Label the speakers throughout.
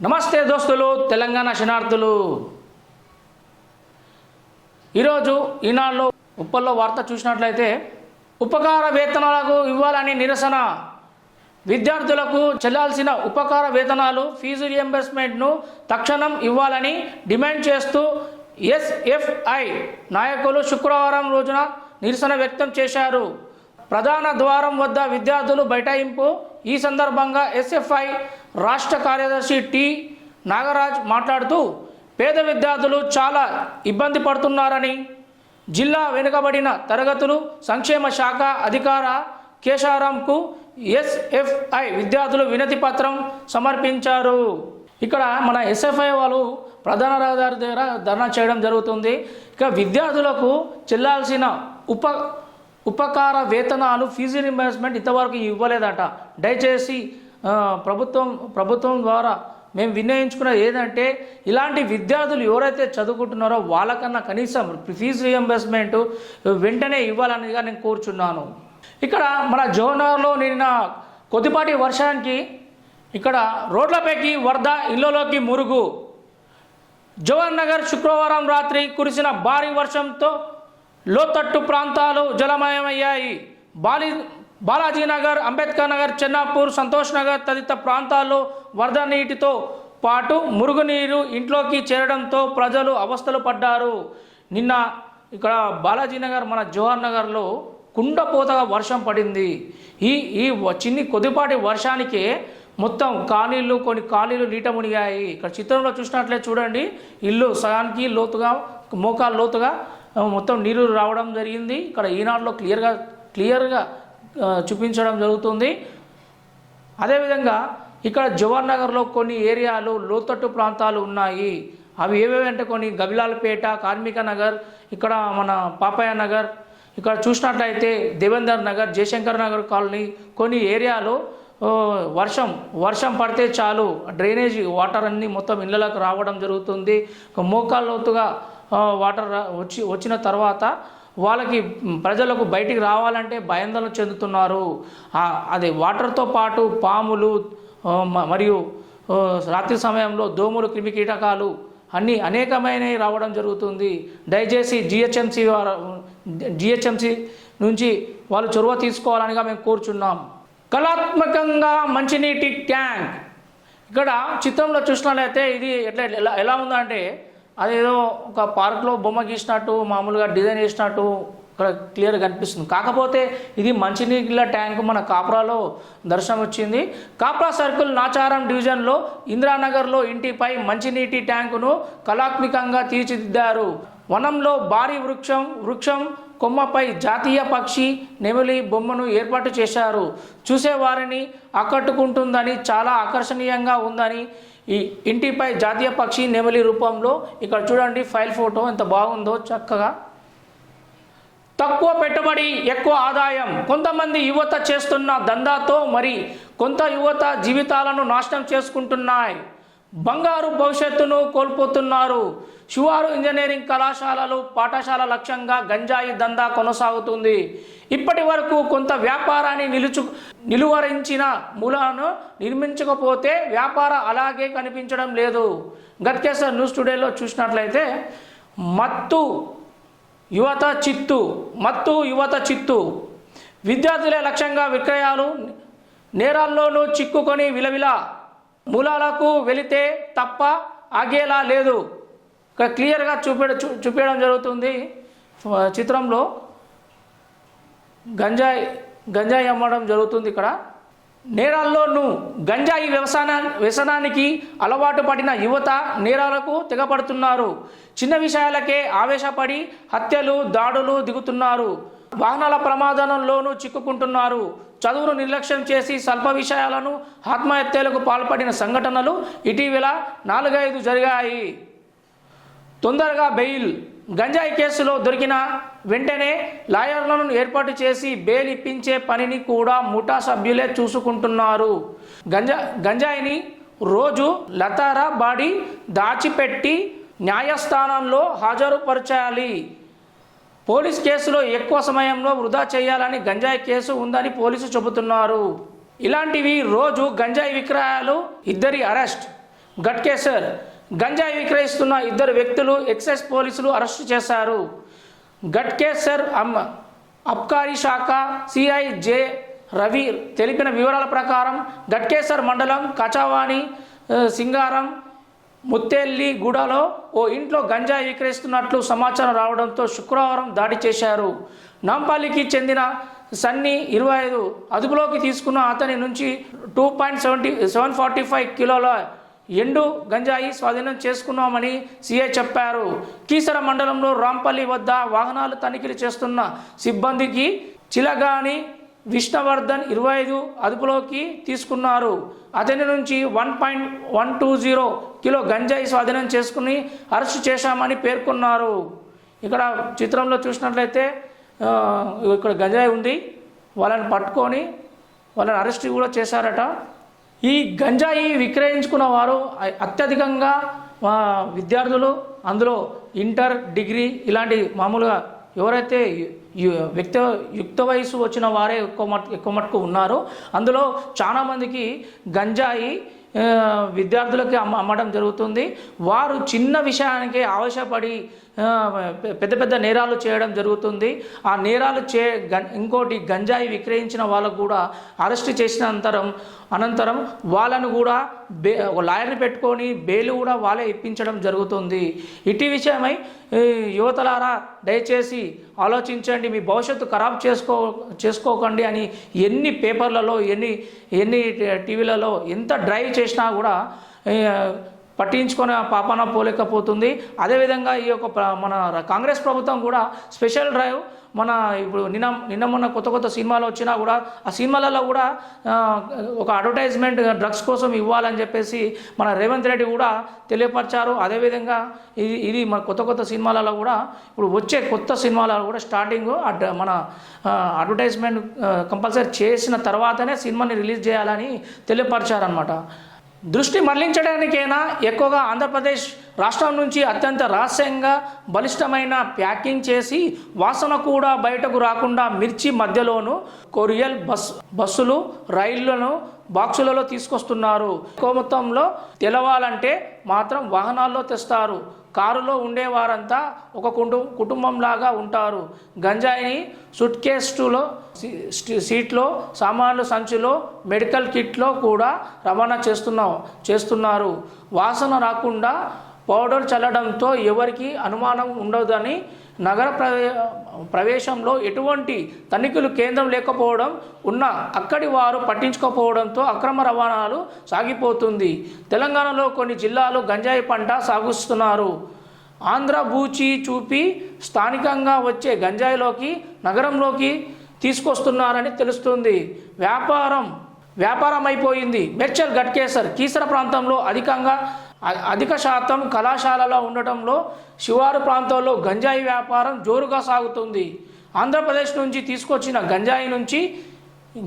Speaker 1: నమస్తే దోస్తులు, తెలంగాణ శనార్థులు. ఈరోజు ఈనాడులో ఉప్పల్లో వార్త చూసినట్లయితే ఉపకార వేతనాలకు ఇవ్వాలని నిరసన. విద్యార్థులకు చెల్లాల్సిన ఉపకార వేతనాలు ఫీజు రియంబర్స్మెంట్ను తక్షణం ఇవ్వాలని డిమాండ్ చేస్తూ ఎస్ఎఫ్ఐ నాయకులు శుక్రవారం రోజున నిరసన వ్యక్తం చేశారు. ప్రధాన ద్వారం వద్ద విద్యార్థులు బైఠాయింపు. ఈ సందర్భంగా ఎస్ఎఫ్ఐ రాష్ట్ర కార్యదర్శి టి నాగరాజ్ మాట్లాడుతూ పేద విద్యార్థులు చాలా ఇబ్బంది పడుతున్నారని, జిల్లా వెనుకబడిన తరగతులు సంక్షేమ శాఖ అధికార కేశారాంకు ఎస్ఎఫ్ఐ విద్యార్థులు వినతి పత్రం సమర్పించారు. ఇక్కడ మన ఎస్ఎఫ్ఐ వాళ్ళు ప్రధాన రహదారి దగ్గర ధర్నా చేయడం జరుగుతుంది. ఇక విద్యార్థులకు చెల్లాల్సిన ఉపకార వేతనాలు ఫీజు రింబర్స్మెంట్ ఇంతవరకు ఇవ్వలేదట. దయచేసి ప్రభుత్వం ద్వారా మేము వినియోగించుకున్నది ఏంటంటే, ఇలాంటి విద్యార్థులు ఎవరైతే చదువుకుంటున్నారో వాళ్ళకన్నా కనీసం ఫీజు రియంబర్స్మెంట్ వెంటనే ఇవ్వాలనిగా నేను కోరుచున్నాను. ఇక్కడ మన జోనర్లో నిన్న కొద్దిపాటి వర్షానికి ఇక్కడ రోడ్లపైకి వరద, ఇళ్లలోకి మురుగు. జవహర్ నగర్ శుక్రవారం రాత్రి కురిసిన భారీ వర్షంతో లోతట్టు ప్రాంతాలు జలమయమయ్యాయి. బాలాజీనగర్, అంబేద్కర్ నగర్, చెన్నాపూర్, సంతోష్ నగర్ తదితర ప్రాంతాల్లో వరద నీటితో పాటు మురుగునీరు ఇంట్లోకి చేరడంతో ప్రజలు అవస్థలు పడ్డారు. నిన్న ఇక్కడ బాలాజీనగర్, మన జవహర్ నగర్లో కుండపోతగా వర్షం పడింది. ఈ కొద్దిపాటి వర్షానికే మొత్తం కొన్ని కాలనీలు నీట మునిగాయి. ఇక్కడ చిత్రంలో చూసినట్లే చూడండి, ఇల్లు సగానికి లోతుగా, మోకాలు లోతుగా మొత్తం నీరు రావడం జరిగింది. ఇక్కడ ఈనాడులో క్లియర్గా చూపించడం జరుగుతుంది. అదేవిధంగా ఇక్కడ జవహర్ నగర్లో కొన్ని ఏరియాలు లోతట్టు ప్రాంతాలు ఉన్నాయి. అవి ఏవేవంటే కొన్ని గబిలాలపేట, కార్మిక నగర్, ఇక్కడ మన పాపయ్య నగర్, ఇక్కడ చూసినట్లయితే దేవేందర్ నగర్, జయశంకర్ నగర్ కాలనీ, కొన్ని ఏరియాలో వర్షం పడితే చాలు డ్రైనేజీ వాటర్ అన్నీ మొత్తం ఇళ్ళలకు రావడం జరుగుతుంది. మోకాళ్ళ లోతుగా వాటర్ వచ్చిన తర్వాత ప్రజలకు బయటికి రావాలంటే భయాందోళన చెందుతున్నారు. అది వాటర్తో పాటు పాములు మరియు రాత్రి సమయంలో దోమలు, క్రిమికీటకాలు అన్నీ అనేకమైనవి రావడం జరుగుతుంది. దయచేసి జిహెచ్ఎంసి నుంచి వాళ్ళు చొరవ తీసుకోవాలనిగా మేము కోరుచున్నాం. కళాత్మకంగా మంచినీటి ట్యాంక్. ఇక్కడ చిత్రంలో చూసినట్లయితే ఇది ఎలా ఉందంటే, అదేదో ఒక పార్క్లో బొమ్మ గీసినట్టు, మామూలుగా డిజైన్ చేసినట్టు ఇక్కడ క్లియర్గా కనిపిస్తుంది. కాకపోతే ఇది మంచినీళ్ళ ట్యాంకు మన కాప్రాలో దర్శనం వచ్చింది. కాప్రా సర్కిల్ నాచారం డివిజన్లో ఇందిరానగర్లో ఇంటిపై మంచినీటి ట్యాంకును కళాత్మకంగా తీర్చిదిద్దారు. వనంలో భారీ వృక్షం కొమ్మపై జాతీయ పక్షి నెమలి బొమ్మను ఏర్పాటు చేశారు. చూసేవారిని ఆకట్టుకుంటుందని, చాలా ఆకర్షణీయంగా ఉందని, ఈ ఇంటిపై జాతీయ పక్షి నెమలి రూపంలో ఇక్కడ చూడండి ఫైల్ ఫోటో ఎంత బాగుందో చక్కగా. తక్కువ పెట్టుబడి ఎక్కువ ఆదాయం. కొంతమంది యువత చేస్తున్న దందాతో మరి కొంత యువత జీవితాలను నాశనం చేసుకుంటున్నాయి. బంగారు భవిష్యత్తును కోల్పోతున్నారు. శివారు ఇంజనీరింగ్ పాఠశాల లక్ష్యంగా గంజాయి దందా కొనసాగుతుంది. ఇప్పటి వరకు కొంత వ్యాపారాన్ని నిలువరించిన మూలాను నిర్మించకపోతే వ్యాపారం అలాగే కనిపించడం లేదు. గట్కేసర్ న్యూస్ టుడేలో చూసినట్లయితే మత్తు యువత చిత్తు. విద్యార్థులే లక్ష్యంగా విక్రయాలు, నేరాల్లోనూ చిక్కుకొని విలవిల మూలాలకు వెళితే తప్ప ఆగేలా లేదు. ఇక్కడ క్లియర్గా చూపించడం జరుగుతుంది. చిత్రంలో గంజాయి అమ్మడం జరుగుతుంది. ఇక్కడ నేరాల్లోనూ గంజాయి వ్యసనానికి అలవాటు పడిన యువత నేరాలకు తెగపడుతున్నారు. చిన్న విషయాలకే ఆవేశపడి హత్యలు, దాడులు దిగుతున్నారు. వాహనాల ప్రమాదంలోనూ చిక్కుకుంటున్నారు. చదువును నిర్లక్ష్యం చేసి స్వల్ప విషయాలను ఆత్మహత్యలకు పాల్పడిన సంఘటనలు ఇటీవల 4-5 జరిగాయి. తొందరగా బెయిల్. గంజాయి కేసులో దొరికిన వెంటనే లాయర్లను ఏర్పాటు చేసి బెయిల్ ఇప్పించే పనిని కూడా ముఠా సభ్యులే చూసుకుంటున్నారు. గంజాయిని రోజు లతారా బాడీ దాచిపెట్టి న్యాయస్థానంలో హాజరుపరచాలి. పోలీస్ కేసులో ఎక్కువ సమయంలో వృధా చేయాలని గంజాయి కేసు ఉందని పోలీసు చెబుతున్నారు. ఇలాంటివి రోజు గంజాయి విక్రయాలు, 2 అరెస్ట్. గట్కేసర్ గంజాయి విక్రయిస్తున్న 2 వ్యక్తులు ఎక్సైజ్ పోలీసులు అరెస్టు చేశారు. గట్కేసర్ అబ్కారీ శాఖ సిఐ జె రవి తెలిపిన వివరాల ప్రకారం గట్కేసర్ మండలం కచావాణి సింగారం ముత్తెల్లిగూడలో ఓ ఇంట్లో గంజాయి విక్రయిస్తున్నట్లు సమాచారం రావడంతో శుక్రవారం దాడి చేశారు. నాంపల్లికి చెందిన సన్నీ 25 అదుపులోకి తీసుకున్న అతని నుంచి 2.745 కిలోల ఎండు గంజాయి స్వాధీనం చేసుకున్నామని సిఐ చెప్పారు. కీసర మండలంలో రాంపల్లి వద్ద వాహనాలు తనిఖీలు చేస్తున్న సిబ్బందికి చిలగాని విష్ణువర్ధన్ 25 అదుపులోకి తీసుకున్నారు. అతని నుంచి 1.120 కిలో గంజాయి స్వాధీనం చేసుకుని అరెస్టు చేశామని పేర్కొన్నారు. ఇక్కడ చిత్రంలో చూసినట్లయితే ఇక్కడ గంజాయి ఉంది, వాళ్ళని పట్టుకొని వాళ్ళని అరెస్ట్ కూడా చేశారట. ఈ గంజాయి విక్రయించుకున్న వారు అత్యధికంగా విద్యార్థులు, అందులో డిగ్రీ ఇలాంటి మామూలుగా ఎవరైతే యుక్త వయసు వచ్చిన వారే ఎక్కువ మటుకు ఉన్నారు. అందులో చాలామందికి గంజాయి విద్యార్థులకి అమ్మడం జరుగుతుంది. వారు చిన్న విషయానికి ఆవేశపడి పెద్ద పెద్ద నేరాలు చేయడం జరుగుతుంది. ఆ నేరాలు ఇంకోటి గంజాయి విక్రయించిన వాళ్ళకు కూడా అరెస్ట్ చేసిన అనంతరం వాళ్ళను కూడా లాయర్ని పెట్టుకొని బెయిల్ కూడా వాళ్ళే ఇప్పించడం జరుగుతుంది. ఇటు విషయమై యువతలారా దయచేసి ఆలోచించండి, మీ భవిష్యత్తు ఖరాబ్ చేసుకోకండి అని ఎన్ని పేపర్లలో ఎన్ని టీవీలలో ఎంత డ్రైవ్ చేసినా కూడా పట్టించుకొని పాపాన పోలేకపోతుంది. అదేవిధంగా ఈ యొక్క మన కాంగ్రెస్ ప్రభుత్వం కూడా స్పెషల్ డ్రైవ్ ఇప్పుడు నిన్న మొన్న కొత్త సినిమాలు వచ్చినా కూడా ఆ సినిమాలలో కూడా ఒక అడ్వర్టైజ్మెంట్ డ్రగ్స్ కోసం ఇవ్వాలని చెప్పేసి మన రేవంత్ రెడ్డి కూడా తెలియపరిచారు. అదేవిధంగా ఇది మన కొత్త సినిమాలలో కూడా ఇప్పుడు వచ్చే కొత్త సినిమాలలో కూడా స్టార్టింగ్ మన అడ్వర్టైజ్మెంట్ కంపల్సరీ చేసిన తర్వాతనే సినిమాని రిలీజ్ చేయాలని తెలియపరిచారనమాట. దృష్టి మళ్లించడానికైనా ఎక్కువగా ఆంధ్రప్రదేశ్ రాష్ట్రం నుంచి అత్యంత రహస్యంగా బలిష్టమైన ప్యాకింగ్ చేసి వాసన కూడా బయటకు రాకుండా మిర్చి మధ్యలోనూ కొరియర్ బస్సులు రైళ్లను బాక్సులలో తీసుకొస్తున్నారు. ఎక్కువ మొత్తంలో తెలవాలంటే మాత్రం వాహనాల్లో తెస్తారు. కారులో ఉండేవారంతా ఒక కుటుంబంలాగా ఉంటారు. గంజాయిని సూట్ కేసులో సీట్లో సామాన్లు సంచిలో మెడికల్ కిట్లో కూడా రవాణా చేస్తున్నారు. వాసన రాకుండా పౌడర్ చల్లడంతో ఎవరికి అనుమానం ఉండదని నగర ప్రవేశంలో ఎటువంటి తనిఖీలు కేంద్రం లేకపోవడం అక్కడి వారు పట్టించుకోకపోవడంతో అక్రమ రవాణాలు సాగిపోతుంది. తెలంగాణలో కొన్ని జిల్లాలు గంజాయి పంట సాగుస్తున్నారు. ఆంధ్ర బూచి చూపి స్థానికంగా వచ్చే గంజాయిలోకి నగరంలోకి తీసుకొస్తున్నారని తెలుస్తుంది. వ్యాపారం అయిపోయింది. మేడ్చల్ గట్కేసర్ కీసర ప్రాంతంలో అధిక శాతం కళాశాలలో ఉండటంలో శివారు ప్రాంతాల్లో గంజాయి వ్యాపారం జోరుగా సాగుతుంది. ఆంధ్రప్రదేశ్ నుంచి తీసుకొచ్చిన గంజాయి నుంచి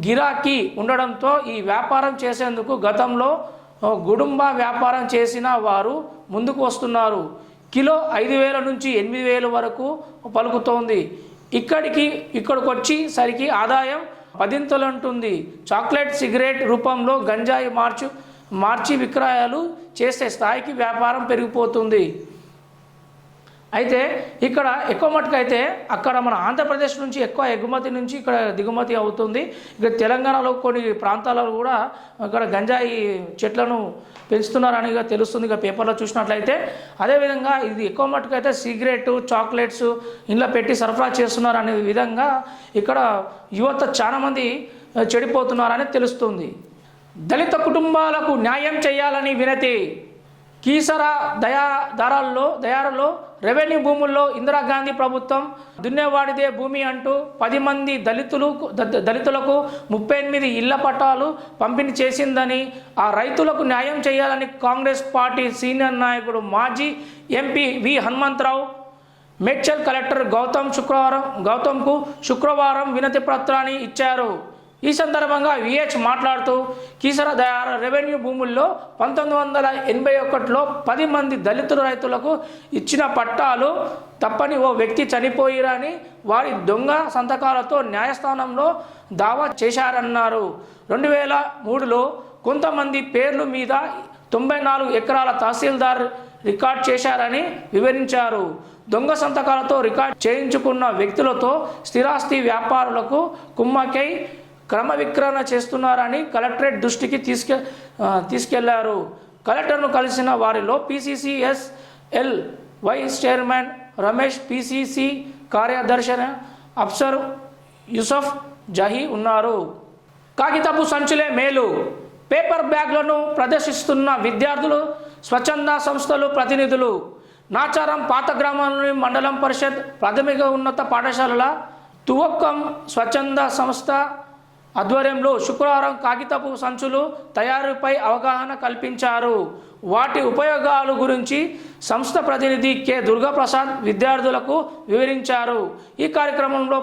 Speaker 1: గిరాకీ ఉండడంతో ఈ వ్యాపారం చేసేందుకు గతంలో గుడుంబ వ్యాపారం చేసిన వారు ముందుకు వస్తున్నారు. కిలో 5,000 నుంచి 8,000 వరకు పలుకుతోంది. ఇక్కడికి వచ్చి సరికి ఆదాయం 10 ఉంటుంది. చాక్లెట్ సిగరెట్ రూపంలో గంజాయి మార్చి విక్రయాలు చేసే స్థాయికి వ్యాపారం పెరిగిపోతుంది. అయితే ఇక్కడ ఎక్కువ మటుకైతే అక్కడ మన ఆంధ్రప్రదేశ్ నుంచి ఎక్కువ ఎగుమతి నుంచి ఇక్కడ దిగుమతి అవుతుంది. ఇక్కడ తెలంగాణలో కొన్ని ప్రాంతాలలో కూడా ఇక్కడ గంజాయి చెట్లను పెంచుతున్నారని తెలుస్తుంది ఇక పేపర్లో చూసినట్లయితే. అదేవిధంగా ఇది ఎక్కువ మటుకైతే సిగరెట్ చాక్లెట్స్ ఇంట్లో పెట్టి సరఫరా చేస్తున్నారు అనే విధంగా ఇక్కడ యువత చాలామంది చెడిపోతున్నారని తెలుస్తుంది. దళిత కుటుంబాలకు న్యాయం చేయాలని వినతి. కీసర దయారులో రెవెన్యూ భూముల్లో ఇందిరాగాంధీ ప్రభుత్వం దున్నేవాడిదే భూమి అంటూ 10 మంది దళితులకు 38 ఇళ్ల పట్టాలు పంపిణీ చేసిందని, ఆ రైతులకు న్యాయం చేయాలని కాంగ్రెస్ పార్టీ సీనియర్ నాయకుడు మాజీ MP V Hanumantha Rao Medchal collector గౌతమ్కు శుక్రవారం వినతి పత్రాన్ని ఇచ్చారు. ఈ సందర్భంగా విహెచ్ మాట్లాడుతూ కీసర దయార రెవెన్యూ భూముల్లో 1981లో 10 మంది దళిత రైతులకు ఇచ్చిన పట్టాలు తప్పని ఓ వ్యక్తి చనిపోయిరని వారి దొంగ సంతకాలతో న్యాయస్థానంలో దావా చేశారన్నారు. 2003లో కొంతమంది పేర్ల మీద 94 ఎకరాల తహసీల్దార్ రికార్డ్ చేశారని వివరించారు. దొంగ సంతకాలతో రికార్డ్ చేయించుకున్న వ్యక్తులతో స్థిరాస్తి వ్యాపారులకు కుమ్మకై క్రమ విక్రయణ చేస్తున్నారని కలెక్టరేట్ దృష్టికి తీసుకెళ్లారు. కలెక్టర్ను కలిసిన వారిలో PCCSL vice chairman Ramesh, PCC కార్యదర్శి అఫ్సర్ యూసఫ్ జహీ ఉన్నారు. కాగితపు సంచులే మేలు, పేపర్ బ్యాగ్లను ప్రదర్శిస్తున్న విద్యార్థులు, స్వచ్ఛంద సంస్థలు ప్రతినిధులు. నాచారం పాత గ్రామంలోని మండలం పరిషత్ ప్రాథమిక ఉన్నత పాఠశాలల తువక్కం స్వచ్ఛంద సంస్థ ఆధ్వర్యంలో శుక్రవారం కాగితపు సంచులు తయారీపై అవగాహన కల్పించారు. వాటి ఉపయోగాల గురించి సంస్థ ప్రతినిధి కె దుర్గాప్రసాద్ విద్యార్థులకు వివరించారు. ఈ కార్యక్రమంలో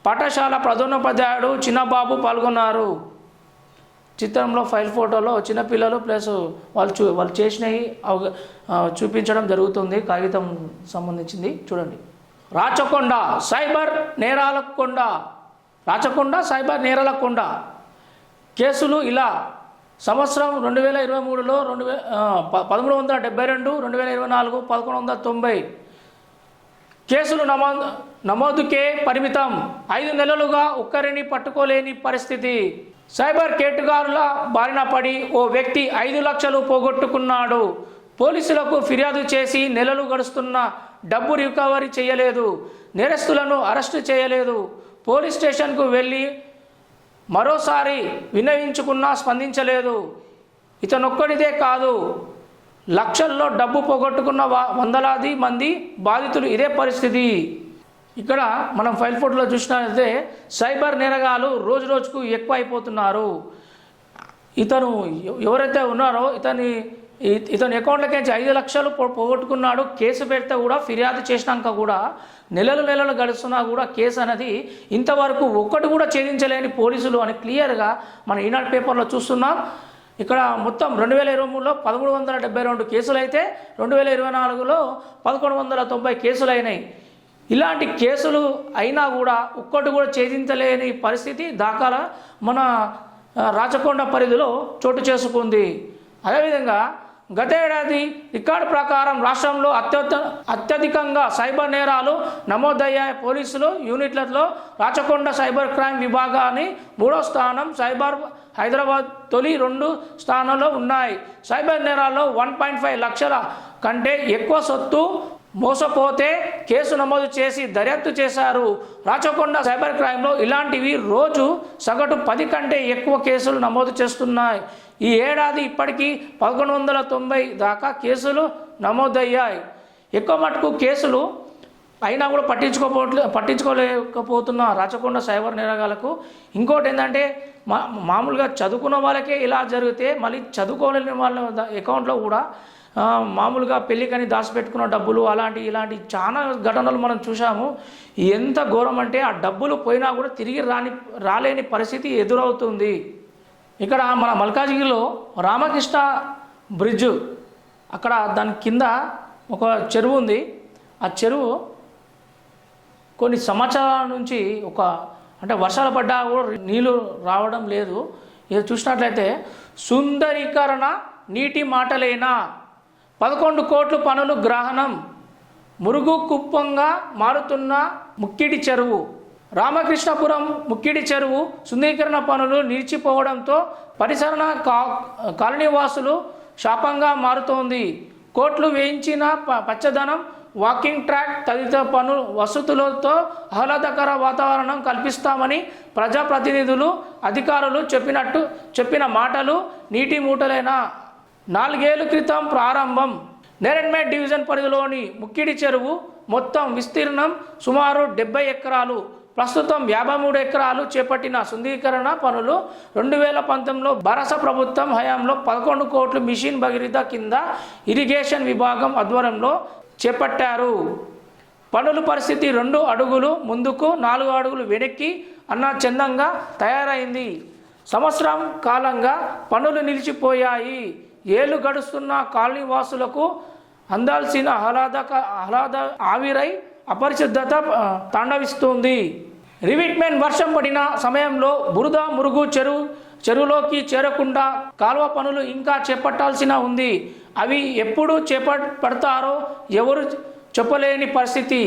Speaker 1: పాఠశాల ప్రధానోపాధ్యాయుడు చిన్నబాబు పాల్గొన్నారు. చిత్రంలో ఫైల్ ఫోటోలో చిన్నపిల్లలు ప్లస్ వాళ్ళు చేసినవి చూపించడం జరుగుతుంది. కాగితం సంబంధించింది చూడండి. రాచకొండ సైబర్ నేరాల కొండ కేసులు ఇలా. సంవత్సరం 2023లో 1372, 2024 1190 కేసులు నమోదుకే పరిమితం. 5 నెలలుగా ఒక్కరిని పట్టుకోలేని పరిస్థితి. సైబర్ కేటుగారుల బారిన పడి ఓ వ్యక్తి 5 లక్షలు పోగొట్టుకున్నాడు. పోలీసులకు ఫిర్యాదు చేసి నెలలు గడుస్తున్న డబ్బు రికవరీ చేయలేదు. నేరస్తులను అరెస్టు చేయలేదు. పోలీస్ స్టేషన్కు వెళ్ళి మరోసారి విన్నవించుకున్నా స్పందించలేదు. ఇతనొక్కడిదే కాదు, లక్షల్లో డబ్బు పోగొట్టుకున్న వందలాది మంది బాధితులు ఇదే పరిస్థితి. ఇక్కడ మనం ఫైల్ ఫోటోలో చూసినట్లయితే సైబర్ నేరగాలు రోజు రోజుకు ఎక్కువ అయిపోతున్నారు. ఇతను ఎవరైతే ఉన్నారో ఇతని అకౌంట్లకి 5 లక్షలు పోగొట్టుకున్నాడు. కేసు పెడితే కూడా ఫిర్యాదు చేసినాక కూడా నెలలు గడుస్తున్నా కూడా కేసు అనేది ఇంతవరకు ఒక్కటి కూడా ఛేదించలేని పోలీసులు అని క్లియర్గా మన ఈనాడు పేపర్లో చూస్తున్నాం. ఇక్కడ మొత్తం 2023లో 1372 కేసులు అయితే 2024లో 1190 కేసులు అయినాయి. ఇలాంటి కేసులు అయినా కూడా ఒక్కటి కూడా ఛేదించలేని పరిస్థితి దాఖల మన రాచకొండ పరిధిలో చోటు చేసుకుంది. అదేవిధంగా గతేడాది రికార్డు ప్రకారం రాష్ట్రంలో అత్యధికంగా సైబర్ నేరాలు నమోదయ్యాయి. పోలీసులు యూనిట్లలో రాచకొండ సైబర్ క్రైమ్ విభాగాన్ని 3వ స్థానం, సైబర్ హైదరాబాద్ తొలి 2 స్థానంలో ఉన్నాయి. సైబర్ నేరాల్లో 1.5 లక్షల కంటే ఎక్కువ సొత్తు మోసపోతే కేసు నమోదు చేసి దర్యాప్తు చేశారు. రాచకొండ సైబర్ క్రైమ్లో ఇలాంటివి రోజు సగటు 10 కంటే ఎక్కువ కేసులు నమోదు చేస్తున్నాయి. ఈ ఏడాది ఇప్పటికీ 1190 దాకా కేసులు నమోదయ్యాయి. ఎక్కువ మటుకు కేసులు అయినా కూడా పట్టించుకోలేకపోతున్న రాచకొండ సైబర్ నేరగాలకు ఇంకోటి ఏంటంటే మామూలుగా చదువుకున్న వాళ్ళకే ఇలా జరిగితే మళ్ళీ చదువుకోలేని వాళ్ళ అకౌంట్లో కూడా మామూలుగా పెళ్ళికని దాచిపెట్టుకున్న డబ్బులు ఇలాంటి చాలా ఘటనలు మనం చూసాము. ఎంత ఘోరం అంటే ఆ డబ్బులు పోయినా కూడా తిరిగి రాలేని పరిస్థితి ఎదురవుతుంది. ఇక్కడ మన మల్కాజ్గిరిలో రామకృష్ణ బ్రిడ్జ్ అక్కడ దాని కింద ఒక చెరువు ఉంది. ఆ చెరువు కొన్ని సంవత్సరాల నుంచి అంటే వర్షాలు పడ్డా కూడా నీళ్ళు రావడం లేదు. ఇది చూసినట్లయితే సుందరీకరణ నీటి మాటలేనా, 11 కోట్ల పనులు గ్రహణం, మురుగు కుప్పంగా మారుతున్న ముక్కిడి చెరువు. రామకృష్ణపురం ముక్కిడి చెరువు సుందరీకరణ పనులు నిలిచిపోవడంతో పరిసర కాలనీవాసులు శాపంగా మారుతోంది. కోట్లు వేయించిన పచ్చదనం, వాకింగ్ ట్రాక్ తదితర వసతులతో ఆహ్లాదకర వాతావరణం కల్పిస్తామని ప్రజాప్రతినిధులు, అధికారులు చెప్పిన మాటలు నీటి మూటలైన. 4 ఏళ్ల క్రితం ప్రారంభం. నేరెడ్మెట్ డివిజన్ పరిధిలోని ముక్కిడి చెరువు మొత్తం విస్తీర్ణం సుమారు 70 ఎకరాలు. ప్రస్తుతం 53 ఎకరాలు చేపట్టిన సుందరీకరణ పనులు 2019లో భారత ప్రభుత్వం హయాంలో 11 కోట్లు మిషన్ భగీరథ కింద ఇరిగేషన్ విభాగం ఆధ్వర్యంలో చేపట్టారు. పనుల పరిస్థితి 2 అడుగులు ముందుకు 4 అడుగులు వెనక్కి అన్న చందంగా తయారైంది. సంవత్సరం కాలంగా పనులు నిలిచిపోయాయి. ఏళ్లు గడుస్తున్న కాలనీ వాసులకు అందాల్సిన ఆహ్లాద ఆవిరై అపరిశుద్ధత తాండవిస్తుంది. రివిట్మెంట్ వర్షం పడిన సమయంలో బురద మురుగు చెరువు చెరువులోకి చేరకుండా కాలువ పనులు ఇంకా చేపట్టాల్సిన ఉంది. అవి ఎప్పుడు చేపడతారో ఎవరు చెప్పలేని పరిస్థితి.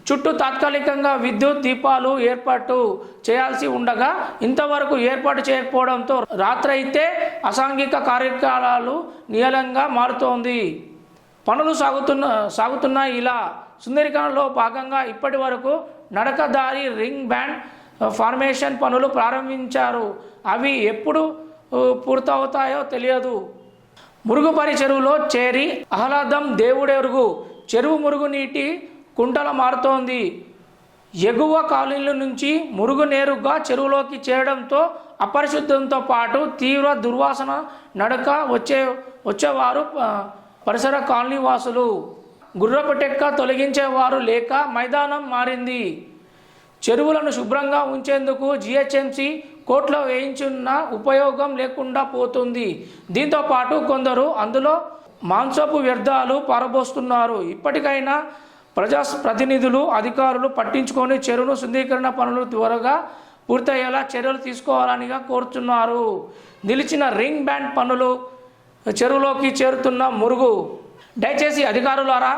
Speaker 1: చుట్టూ తాత్కాలికంగా విద్యుత్ దీపాలు ఏర్పాటు చేయాల్సి ఉండగా ఇంతవరకు ఏర్పాటు చేయకపోవడంతో రాత్రైతే అసాంఘిక కార్యకలాపాలు నియలంగా మారుతోంది. పనులు సాగుతున్నాయి. ఇలా సుందరీకరణలో భాగంగా ఇప్పటి వరకు నడకదారి రింగ్ బ్యాండ్ ఫార్మేషన్ పనులు ప్రారంభించారు. అవి ఎప్పుడు పూర్తవుతాయో తెలియదు. మురుగుపరి చెరువులో చేరి ఆహ్లాదం దేవుడెరుగు. చెరువు మురుగునీటి కుంటల మారుతోంది. ఎగువ కాలనీల నుంచి మురుగు నేరుగా చెరువులోకి చేరడంతో అపరిశుద్ధంతో పాటు తీవ్ర దుర్వాసన నడక వచ్చేవారు పరిసర కాలనీ వాసులు. గుర్రపు టెక్క తొలగించేవారు లేక మైదానం మారింది. చెరువులను శుభ్రంగా ఉంచేందుకు జిహెచ్ఎంసి కోట్లో వేయించున్న ఉపయోగం లేకుండా పోతుంది. దీంతో పాటు కొందరు అందులో మాంసపు వ్యర్థాలు పారబోస్తున్నారు. ఇప్పటికైనా ప్రజాప్రతినిధులు అధికారులు పట్టించుకొని చెరువును శుద్ధీకరణ పనులు త్వరగా పూర్తయ్యేలా చర్యలు తీసుకోవాలనిగా కోరుతున్నారు. నిలిచిన రింగ్ బ్యాండ్ పనులు, చెరువులోకి చేరుతున్న మురుగు. దయచేసి అధికారులారా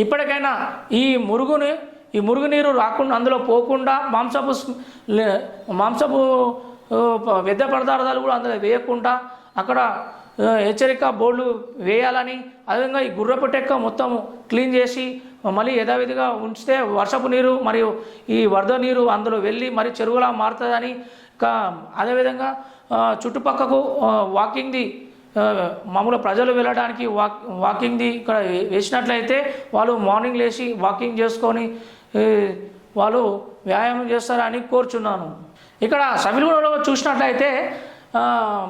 Speaker 1: ఇప్పటికైనా ఈ మురుగునీరు రాకుండా అందులో పోకుండా మాంసపు వ్యర్థ పదార్థాలు కూడా అందులో వేయకుండా అక్కడ హెచ్చరిక బోర్డులు వేయాలని, అదేవిధంగా ఈ గుర్రపు టెక్క మొత్తం క్లీన్ చేసి మళ్ళీ యథావిధిగా ఉంచితే వర్షపు నీరు మరియు ఈ వరద నీరు అందులో వెళ్ళి మరి చెరువులా మారుతుందని, అదేవిధంగా చుట్టుపక్కకు వాకింగ్ది మామూలు ప్రజలు వెళ్ళడానికి వాకింగ్ది ఇక్కడ వేసినట్లయితే వాళ్ళు మార్నింగ్ లేచి వాకింగ్ చేసుకొని వాళ్ళు వ్యాయామం చేస్తారని కోరుచున్నాను. ఇక్కడ సఫిల్గూడలో చూసినట్లయితే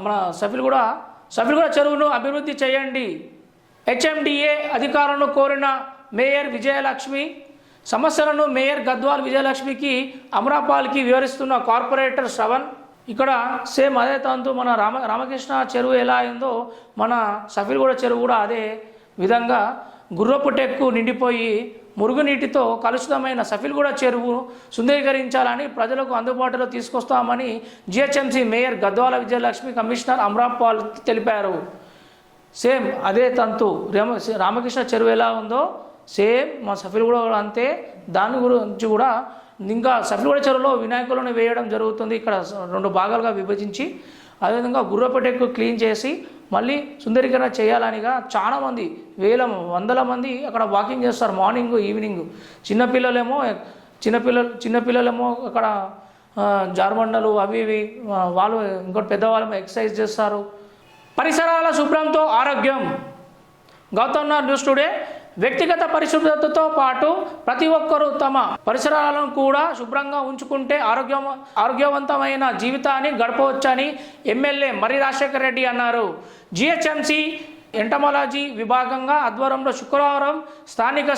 Speaker 1: మన సఫిల్గూడ చెరువును అభివృద్ధి చేయండి. హెచ్ఎండిఏ అధికారులను కోరిన మేయర్ విజయలక్ష్మి. సమస్యలను మేయర్ గద్వాల్ విజయలక్ష్మికి అమరాపాల్కి వివరిస్తున్న కార్పొరేటర్ శ్రవణ్. ఇక్కడ సేమ్ అదే తంతు మన రామకృష్ణ చెరువు ఎలా అయిందో మన సఫిల్గూడ చెరువు కూడా అదే విధంగా గుర్రపు టెక్కు నిండిపోయి మురుగునీటితో కలుషితమైన సఫిల్గూడ చెరువు సుందరీకరించాలని ప్రజలకు అందుబాటులో తీసుకొస్తామని GHMC mayor Gadwal Vijayalakshmi commissioner Amrapali తెలిపారు. సేమ్ అదే తంతు రామకృష్ణ చెరువు ఎలా ఉందో సేమ్ మా సఫిల్గూడ అంతే. దాని గురించి కూడా ఇంకా సఫిల్గూడ చెరువులో వినాయకులను వేయడం జరుగుతుంది. ఇక్కడ 2 భాగాలుగా విభజించి అదేవిధంగా గుర్రపటెక్కు క్లీన్ చేసి మళ్ళీ సుందరీకరణ చేయాలనిగా చాలామంది వందల మంది అక్కడ వాకింగ్ చేస్తారు మార్నింగ్ ఈవినింగ్. చిన్నపిల్లలేమో అక్కడ జార్మండలు అవి ఇవి వాళ్ళు ఇంకోటి పెద్దవాళ్ళేమో ఎక్సర్సైజ్ చేస్తారు. పరిసరాల శుభ్రంతో ఆరోగ్యం. Gautam news today. వ్యక్తిగత పరిశుభ్రతతో పాటు ప్రతి ఒక్కరూ తమ పరిసరాలను కూడా శుభ్రంగా ఉంచుకుంటే ఆరోగ్యవంతమైన జీవితాన్ని గడపవచ్చని ఎమ్మెల్యే మర్రి రాజశేఖర రెడ్డి అన్నారు. జిహెచ్ఎంసి ఎంటమాలజీ విభాగంగా ఆధ్వర్యంలో శుక్రవారం స్థానిక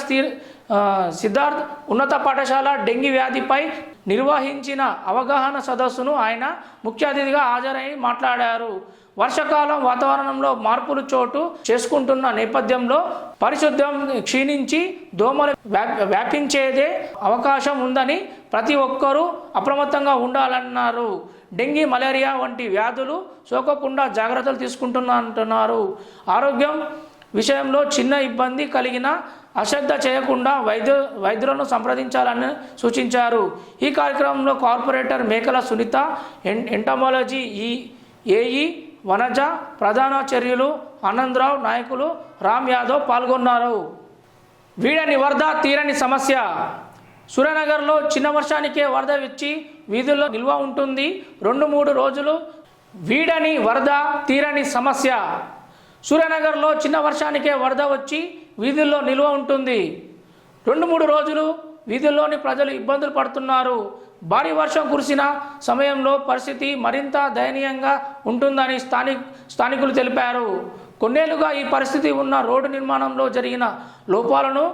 Speaker 1: సిద్ధార్థ్ ఉన్నత పాఠశాల డెంగీ వ్యాధిపై నిర్వహించిన అవగాహన సదస్సును ఆయన ముఖ్య అతిథిగా హాజరై మాట్లాడారు. వర్షాకాలం వాతావరణంలో మార్పులు చోటు చేసుకుంటున్న నేపథ్యంలో పరిశుభ్రం క్షీణించి దోమలు వ్యాపించేదే అవకాశం ఉందని ప్రతి ఒక్కరూ అప్రమత్తంగా ఉండాలన్నారు. డెంగీ, మలేరియా వంటి వ్యాధులు సోకకుండా జాగ్రత్తలు తీసుకుంటున్నారు. ఆరోగ్యం విషయంలో చిన్న ఇబ్బంది కలిగిన అశ్రద్ధ చేయకుండా వైద్యులను సంప్రదించాలని సూచించారు. ఈ కార్యక్రమంలో కార్పొరేటర్ మేకల సునీత, ఎంటమాలజీ ఏఈ వనజ, ప్రధాన చర్యలు ఆనందరావు, నాయకులు రామ్ యాదవ్ పాల్గొన్నారు. వీడని వరద తీరని సమస్య. సూర్యనగర్లో చిన్న వర్షానికే వరద వచ్చి వీధుల్లో నిల్వ ఉంటుంది. 2-3 రోజులు వీడని వరద తీరని సమస్య. సూర్యనగర్లో చిన్న వర్షానికే వరద వచ్చి వీధుల్లో నిల్వ ఉంటుంది. 2-3 రోజులు వీధుల్లోని ప్రజలు ఇబ్బందులు పడుతున్నారు. భారీ వర్షం కురిసిన సమయంలో పరిస్థితి మరింత దయనీయంగా ఉంటుందని స్థానికులు తెలిపారు. కొన్నేళ్లుగా ఈ పరిస్థితి ఉన్న రోడ్డు నిర్మాణంలో జరిగిన లోపాలను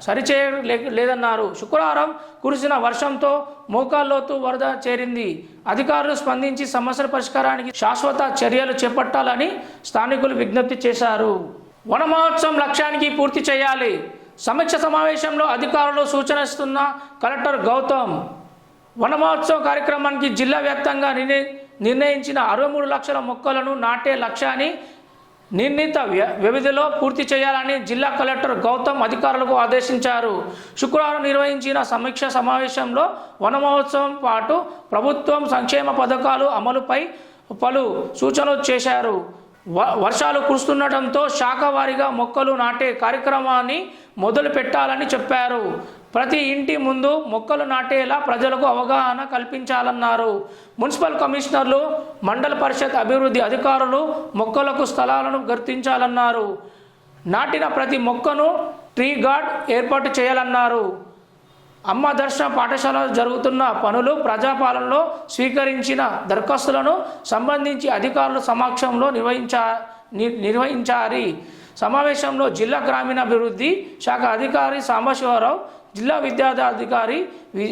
Speaker 1: సరిచేయలేదన్నారు. శుక్రవారం కురిసిన వర్షంతో మోకాల్లోతు వరద చేరింది. అధికారులు స్పందించి సమస్యల పరిష్కారానికి శాశ్వత చర్యలు చేపట్టాలని స్థానికులు విజ్ఞప్తి చేశారు. వన మహోత్సవం లక్ష్యానికి పూర్తి చేయాలి. సమీక్ష సమావేశంలో అధికారులు సూచనిస్తున్న కలెక్టర్ గౌతమ్. వన మహోత్సవ కార్యక్రమానికి జిల్లా వ్యాప్తంగా నిర్ణయించిన 63 లక్షల మొక్కలను నాటే లక్ష్యాన్ని నిర్ణీత వ్యవధిలో పూర్తి చేయాలని జిల్లా కలెక్టర్ గౌతమ్ అధికారులకు ఆదేశించారు. శుక్రవారం నిర్వహించిన సమీక్ష సమావేశంలో వన మహోత్సవం పాటు ప్రభుత్వం సంక్షేమ పథకాలు అమలుపై పలు సూచనలు చేశారు. వర్షాలు కురుస్తుండటంతో శాఖవారీగా మొక్కలు నాటే కార్యక్రమాన్ని మొదలు పెట్టాలని చెప్పారు. ప్రతి ఇంటి ముందు మొక్కలు నాటేలా ప్రజలకు అవగాహన కల్పించాలన్నారు. మున్సిపల్ కమిషనర్లు, మండల పరిషత్ అభివృద్ధి అధికారులు మొక్కలకు స్థలాలను గుర్తించాలన్నారు. నాటిన ప్రతి మొక్కను ట్రీ గార్డ్ ఏర్పాటు చేయాలన్నారు. అమ్మ దర్శన పాఠశాల జరుగుతున్న పనులు ప్రజాపాలనలో స్వీకరించిన దరఖాస్తులను సంబంధించి అధికారుల సమక్షంలో నిర్వహించారు. సమావేశంలో జిల్లా గ్రామీణాభివృద్ధి శాఖ అధికారి సాంబశివరావు, జిల్లా విద్యార్థి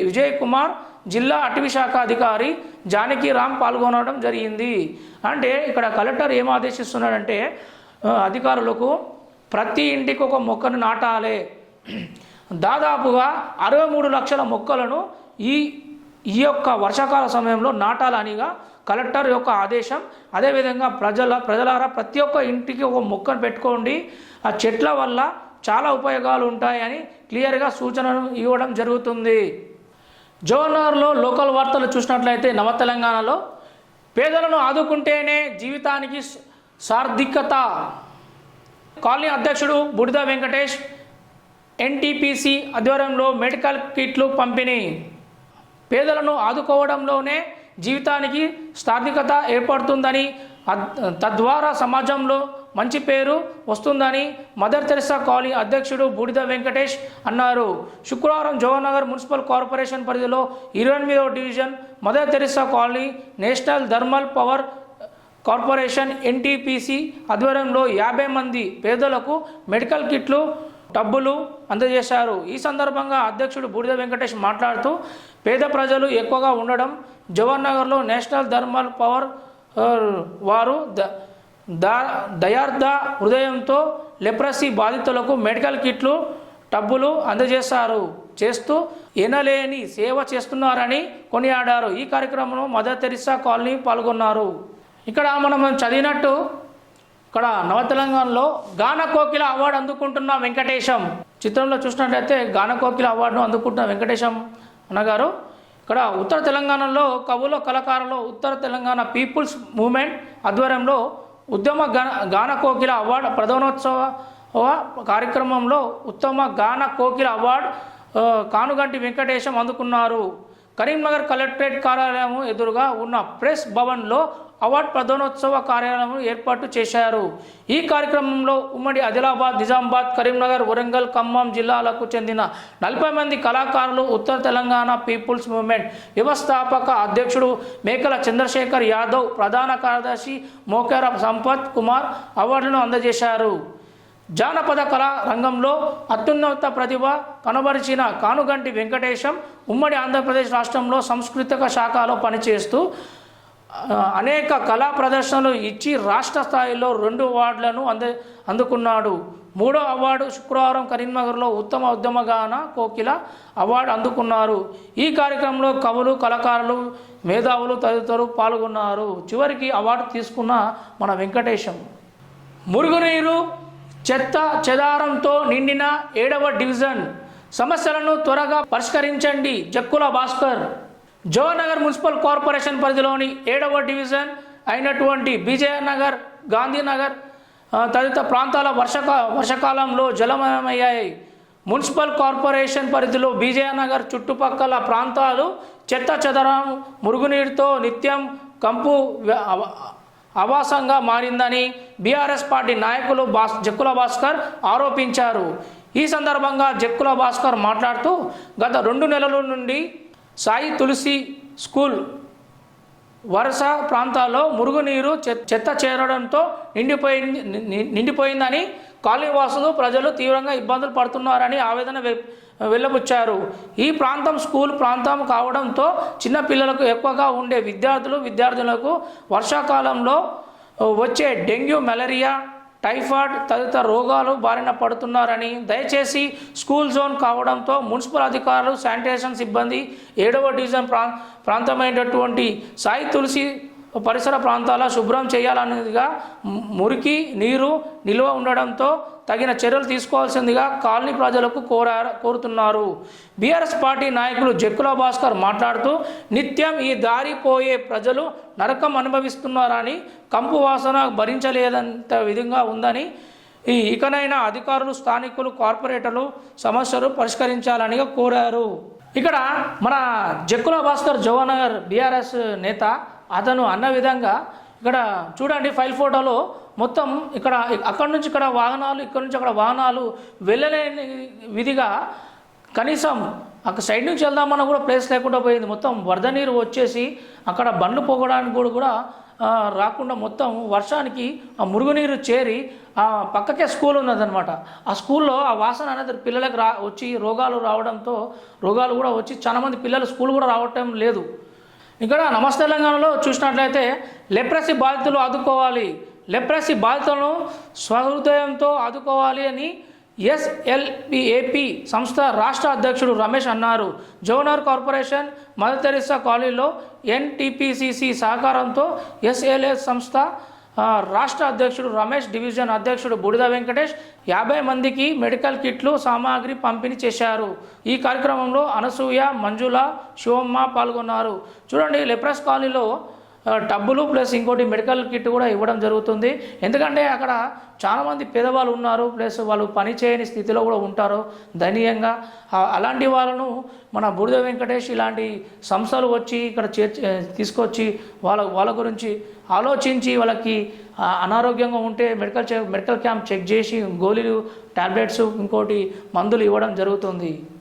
Speaker 1: విజయ్ కుమార్, జిల్లా అటవీ శాఖ అధికారి జానకిరామ్ పాల్గొనడం జరిగింది. అంటే ఇక్కడ కలెక్టర్ ఏం ఆదేశిస్తున్నాడంటే అధికారులకు ప్రతి ఇంటికి ఒక మొక్కను నాటాలి. దాదాపుగా 63 లక్షల మొక్కలను ఈ యొక్క వర్షాకాల సమయంలో నాటాలనిగా కలెక్టర్ యొక్క ఆదేశం. అదేవిధంగా ప్రజలారా ప్రతి ఒక్క ఇంటికి ఒక మొక్కను పెట్టుకోండి, ఆ చెట్ల వల్ల చాలా ఉపయోగాలు ఉంటాయని క్లియర్గా సూచనలు ఇవ్వడం జరుగుతుంది. జోనర్లో లోకల్ వార్తలు చూసినట్లయితే నవ తెలంగాణలో పేదలను ఆదుకుంటేనే జీవితానికి సార్థికత. కాలనీ అధ్యక్షుడు బుడిద వెంకటేష్ ఎన్టీపీసీ ఆధ్వర్యంలో మెడికల్ కిట్లు పంపిణీ. పేదలను ఆదుకోవడంలోనే జీవితానికి సార్థికత ఏర్పడుతుందని, తద్వారా సమాజంలో మంచి పేరు వస్తుందని మదర్ తెరెసా కాలనీ అధ్యక్షుడు బూడిద వెంకటేష్ అన్నారు. శుక్రవారం జవహర్నగర్ మున్సిపల్ కార్పొరేషన్ పరిధిలో 28వ division Mother Teresa colony national thermal power corporation NTPC ఆధ్వర్యంలో 50 మంది పేదలకు మెడికల్ కిట్లు, టబ్బులు అందజేశారు. ఈ సందర్భంగా అధ్యక్షుడు బూడిద వెంకటేష్ మాట్లాడుతూ పేద ప్రజలు ఎక్కువగా ఉండడం, జవహర్నగర్లో నేషనల్ థర్మల్ పవర్ వారు దయార్థ హృదయంతో లెప్రసీ బాధితులకు మెడికల్ కిట్లు, టబ్బులు చేస్తూ ఎనలేని సేవ చేస్తున్నారని కొనియాడారు. ఈ కార్యక్రమంలో మదర్ తెరెసా కాలనీ పాల్గొన్నారు. ఇక్కడ మనం చదివినట్టు ఇక్కడ నవ తెలంగాణలో గాన కోకిల అవార్డు అందుకుంటున్న వెంకటేశం చిత్రంలో చూసినట్లయితే గాన కోకిల అవార్డును అందుకుంటున్న వెంకటేశం అన్నగారు ఇక్కడ ఉత్తర తెలంగాణలో కవుల కళాకారులు ఉత్తర తెలంగాణ పీపుల్స్ మూవ్మెంట్ ఆధ్వర్యంలో ఉత్తమ గాన కోకిల అవార్డు ప్రధానోత్సవ కార్యక్రమంలో ఉత్తమ గాన కోకిల అవార్డు కానుగంటి వెంకటేశం అందుకున్నారు. కరీంనగర్ కలెక్టరేట్ కార్యాలయం ఎదురుగా ఉన్న ప్రెస్ భవన్లో అవార్డు ప్రధానోత్సవ కార్యాలయం ఏర్పాటు చేశారు. ఈ కార్యక్రమంలో ఉమ్మడి ఆదిలాబాద్, నిజామాబాద్, కరీంనగర్, వరంగల్, ఖమ్మం జిల్లాలకు చెందిన 40 మంది కళాకారులు ఉత్తర తెలంగాణ పీపుల్స్ మూవ్మెంట్ వ్యవస్థాపక అధ్యక్షుడు మేకల చంద్రశేఖర్ యాదవ్, ప్రధాన కార్యదర్శి మోకేర సంపత్ కుమార్ అవార్డులను అందజేశారు. జానపద కళా రంగంలో అత్యున్నత ప్రతిభ కనబరిచిన కానుగంటి వెంకటేశం ఉమ్మడి ఆంధ్రప్రదేశ్ రాష్ట్రంలో సాంస్కృతిక శాఖలో పనిచేస్తూ అనేక కళా ప్రదర్శనలు ఇచ్చి రాష్ట్ర స్థాయిలో 2 అవార్డులను అందుకున్నాడు. 3వ అవార్డు శుక్రవారం కరీంనగర్లో ఉత్తమ ఉద్యమగాన కోకిల అవార్డు అందుకున్నారు. ఈ కార్యక్రమంలో కవులు, కళాకారులు, మేధావులు తదితరులు పాల్గొన్నారు. చివరికి అవార్డు తీసుకున్న మన వెంకటేశం. మురుగునీరు చెత్త చెదారంతో నిండిన 7వ డివిజన్ సమస్యలను త్వరగా పరిష్కరించండి జక్కుల భాస్కర్. జవహర్నగర్ మున్సిపల్ కార్పొరేషన్ పరిధిలోని 7వ డివిజన్ అయినటువంటి విజయనగర్, గాంధీనగర్ తదితర ప్రాంతాల వర్షాకాలంలో జలమయమయ్యాయి. మున్సిపల్ కార్పొరేషన్ పరిధిలో విజయనగర్ చుట్టుపక్కల ప్రాంతాలు చెత్త చెదరం, మురుగునీరుతో నిత్యం కంపు ఆవాసంగా మారిందని బీఆర్ఎస్ పార్టీ నాయకులు జక్కుల భాస్కర్ ఆరోపించారు. ఈ సందర్భంగా జక్కుల భాస్కర్ మాట్లాడుతూ గత 2 నెలల నుండి సాయి తులసి స్కూల్ వరుస ప్రాంతాల్లో మురుగునీరు చెత్త చేరడంతో నిండిపోయిందని కాలనీవాసులు ప్రజలు తీవ్రంగా ఇబ్బందులు పడుతున్నారని ఆవేదన వెల్లబుచ్చారు. ఈ ప్రాంతం స్కూల్ ప్రాంతం కావడంతో చిన్నపిల్లలకు ఎక్కువగా ఉండే విద్యార్థులకు వర్షాకాలంలో వచ్చే డెంగ్యూ, మలేరియా, టైఫాయిడ్ తదితర రోగాలు బారిన పడుతున్నారని, దయచేసి స్కూల్ జోన్ కావడంతో మున్సిపల్ అధికారులు, శానిటేషన్ సిబ్బంది 7వ డివిజన్ ప్రాంతమైనటువంటి సాయి తులసి పరిసర ప్రాంతాల శుభ్రం చేయాలనేదిగా మురికి నీరు నిల్వ ఉండడంతో తగిన చర్యలు తీసుకోవాల్సిందిగా కాలనీ ప్రజలకు కోరుతున్నారు. బీఆర్ఎస్ పార్టీ నాయకులు జక్కుల భాస్కర్ మాట్లాడుతూ నిత్యం ఈ దారి పోయే ప్రజలు నరకం అనుభవిస్తున్నారని, కంపు వాసన భరించలేదంత విధంగా ఉందని, ఇకనైనా అధికారులు, స్థానికులు, కార్పొరేటర్లు సమస్యలు పరిష్కరించాలని కోరారు. ఇక్కడ మన జక్కుల భాస్కర్ జవహర్ బీఆర్ఎస్ నేత అతను అన్న విధంగా ఇక్కడ చూడండి ఫైల్ ఫోటోలో మొత్తం ఇక్కడ అక్కడి నుంచి ఇక్కడ వాహనాలు, ఇక్కడ నుంచి అక్కడ వాహనాలు వెళ్ళలేని విధిగా కనీసం అక్కడ సైడ్ నుంచి వెళ్దామన్నా కూడా ప్లేస్ లేకుండా పోయింది. మొత్తం వరద నీరు వచ్చేసి అక్కడ బండ్లు పోగడానికి కూడా రాకుండా మొత్తం వర్షానికి ఆ మురుగునీరు చేరి ఆ పక్కకే స్కూల్ ఉన్నదనమాట. ఆ స్కూల్లో ఆ వాసన అనేది పిల్లలకు వచ్చి రోగాలు రావడంతో రోగాలు కూడా వచ్చి చాలామంది పిల్లలు స్కూల్ కూడా రావటం లేదు. ఇక్కడ నమస్తే తెలంగాణలో చూసినట్లయితే లెప్రసీ బాధితులు ఆదుకోవాలి, లెప్రసీ బాధితులను స్వహృదయంతో ఆదుకోవాలి అని ఎస్ఎల్పిఏపి సంస్థ రాష్ట్ర అధ్యక్షుడు రమేష్ అన్నారు. జవహర్ కార్పొరేషన్ మదర్ తెరిసా కాలనీలో ఎన్టీపీసీసీ సహకారంతో ఎస్ఎల్ఎస్ సంస్థ రాష్ట్ర అధ్యక్షుడు రమేష్, డివిజన్ అధ్యక్షుడు బుడిద వెంకటేష్ 50 మందికి మెడికల్ కిట్లు సామాగ్రి పంపిణీ చేశారు. ఈ కార్యక్రమంలో అనసూయ, మంజుల, శివమ్మ పాల్గొన్నారు. చూడండి లెప్రస్ కాలనీలో టబ్బులు ప్లస్ ఇంకోటి మెడికల్ కిట్ కూడా ఇవ్వడం జరుగుతుంది. ఎందుకంటే అక్కడ చాలామంది పేదవాళ్ళు ఉన్నారు, ప్లస్ వాళ్ళు పని చేయని స్థితిలో కూడా ఉంటారు దయనీయంగా. అలాంటి వాళ్ళను మన బుడిద వెంకటేష్ ఇలాంటి సంస్థలు వచ్చి ఇక్కడ తీసుకొచ్చి వాళ్ళ గురించి ఆలోచించి వాళ్ళకి అనారోగ్యంగా ఉంటే మెడికల్ క్యాంప్ చెక్ చేసి గోళీలు, టాబ్లెట్స్, ఇంకోటి మందులు ఇవ్వడం జరుగుతుంది.